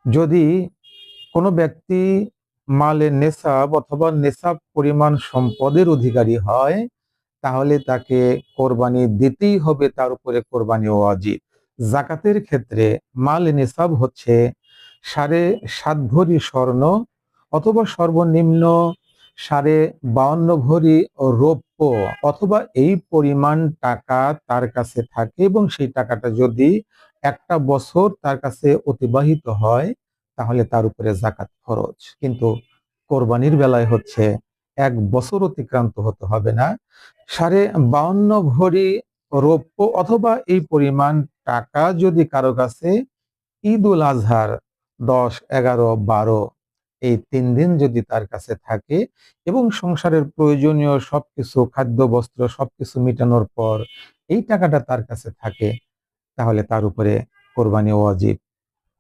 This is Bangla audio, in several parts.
যদি কোনো ব্যক্তি মালের নেশাব অথবা নেশাব পরিমাণ সম্পদের অধিকারী হয়, তাহলে তাকে কোরবানি দিতেই হবে, তার উপরে কোরবানি ওয়াজিব। জাকাতের ক্ষেত্রে মাল নেশাব হচ্ছে 7.5 ভরি স্বর্ণ অথবা সর্বনিম্ন 52 ভরি রৌপ্য, অথবা এই পরিমাণ টাকা তার কাছে থাকে এবং সেই টাকাটা যদি একটা বছর তার কাছে অতিবাহিত হয়, তাহলে তার উপরে জাকাত ফরজ। কিন্তু কোরবানির বেলায় হচ্ছে 1 বছর অতিক্রান্ত হতে হবে না, 52 ভরি রৌপ্য অথবা এই পরিমাণ টাকা যদি কারো কাছে ঈদ উল আজহার 10, 11, 12 এই 3 দিন যদি তার কাছে থাকে এবং সংসারের প্রয়োজনীয় সবকিছু, খাদ্য বস্ত্র সবকিছু মেটানোর পর এই টাকাটা তার কাছে থাকে, তাহলে তার উপরে কোরবানি ওয়াজিব।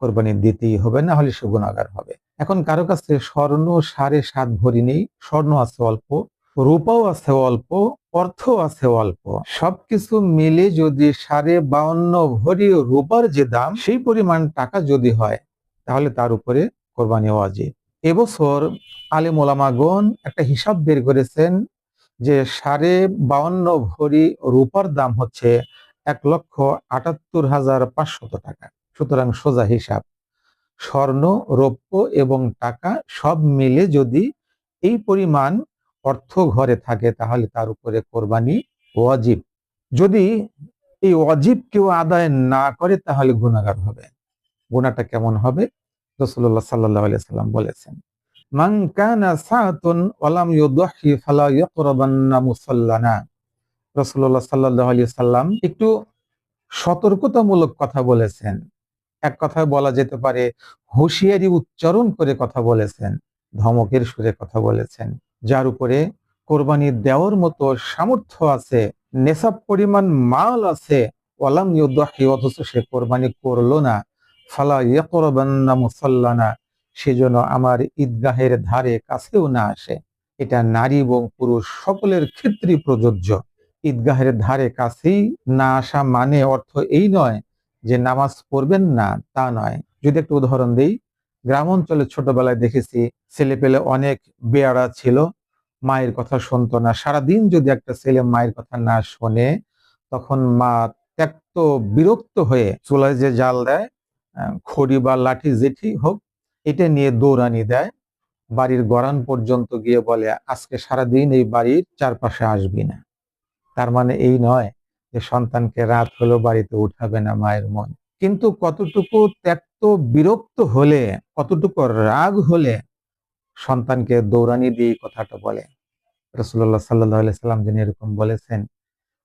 কোরবানি দিতেই হবে, না হলে সে গুনাহগার হবে। এখন কারো কাছে স্বর্ণ 7.5 ভরি নেই, স্বর্ণ আছে অল্প, রূপাও আছে অল্প, অর্থ আছে অল্প, সবকিছু মিলে যদি 52.5 ভরি রূপার যে দাম, সেই পরিমাণ টাকা যদি হয়, তাহলে তার উপরে কোরবানি ওয়াজিব। এবছর আলেম ওলামাগণ একটা হিসাব বের করেছেন যে 52.5 ভরি রূপার দাম হচ্ছে 1,78,500 টাকা। সুতরাং সোজা হিসাব, স্বর্ণ, রৌপ্য এবং টাকা সব মিলে যদি এই পরিমাণ অর্থ ঘরে থাকে, তাহলে তার উপরে কোরবানি ওয়াজিব। যদি এই ওয়াজিব কেউ আদায় না করে, তাহলে গুনাহগার হবে। গুনাহটা কেমন হবে? রাসূলুল্লাহ সাল্লাল্লাহু আলাইহি সাল্লাম বলেছেন, মান কানা সাআতুন ওয়া লাম ইউদহি ফালা ইয়াকরাবান্না মুসাল্লানা। রাসূলুল্লাহ সাল্লাল্লাহু আলাইহি সাল্লাম একটু সতর্কতামূলক কথা বলেছেন। এক কথায় বলা যেতে পারে হুঁশিয়ারি উচ্চারণ করে কথা বলেছেন, ধমকের সুরে কথা বলেছেন। যার উপরে কোরবানি দেওয়ার মতো সামর্থ্য আছে, নেশাব পরিমাণ মাল আছে, ওয়ালাম ইউদাহি, অথচ সে কোরবানি করলো না, ফালা ইয়াকরাবান্না মুসাল্লানা, সেজন্য আমার ঈদগাহের ধারে কাছেও না আসে। এটা নারী এবং পুরুষ সকলের ক্ষেত্রেই প্রযোজ্য। ঈদগাহের ধারে কাছেই না আসা মানে অর্থ এই নয় যে নামাজ পড়বেন না, তা নয়। যদি একটা উদাহরণ দিই, গ্রাম অঞ্চলে ছোটবেলায় দেখেছি ছেলে পেলে অনেক বেয়ারা ছিল, মায়ের কথা শুনতো না। সারাদিন যদি একটা ছেলে মায়ের কথা না শোনে, তখন মা ত্যক্ত বিরক্ত হয়ে চুলায় যে জাল দেয়, খড়ি বা লাঠি যেটি হোক, এটা নিয়ে দৌড়ানি দেয়, বাড়ির গড়ান পর্যন্ত গিয়ে বলে আজকে সারাদিন এই বাড়ির চারপাশে আসবি না। তার মানে এই নয় যে সন্তানকে রাত হলো বাড়িতে উঠাবে না মায়ের মন। কিন্তু কতটুকু ত্যক্ত বিরক্ত হলে, কতটুকু রাগ হলে সন্তানকে দৌড়ানি দিয়ে এই কথাটা বলে। রাসূলুল্লাহ সাল্লাল্লাহু আলাইহি সাল্লাম যিনি এরকম বলেছেন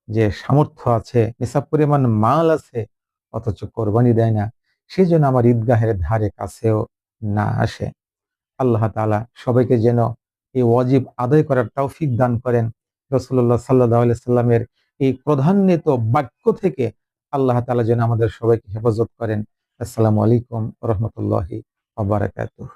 যে সামর্থ্য আছে, নিসাব পরিমাণ মাল আছে, অথচ কোরবানি দেয় না, সেই জন্য আমার ঈদগাহের ধারে কাছেও না আসে। আল্লাহ তাআলা সবাইকে যেন এই ওয়াজিব আদায় করার তৌফিক দান করেন। রাসূলুল্লাহ সাল্লাল্লাহু আলাইহি সাল্লামের এই প্রধান্বিত বাক্য থেকে আল্লাহ তাআলা যেন আমাদের সবাইকে হেফাজত করেন। আসসালামু আলাইকুম ওয়া রাহমাতুল্লাহি ওয়া বারাকাতুহু।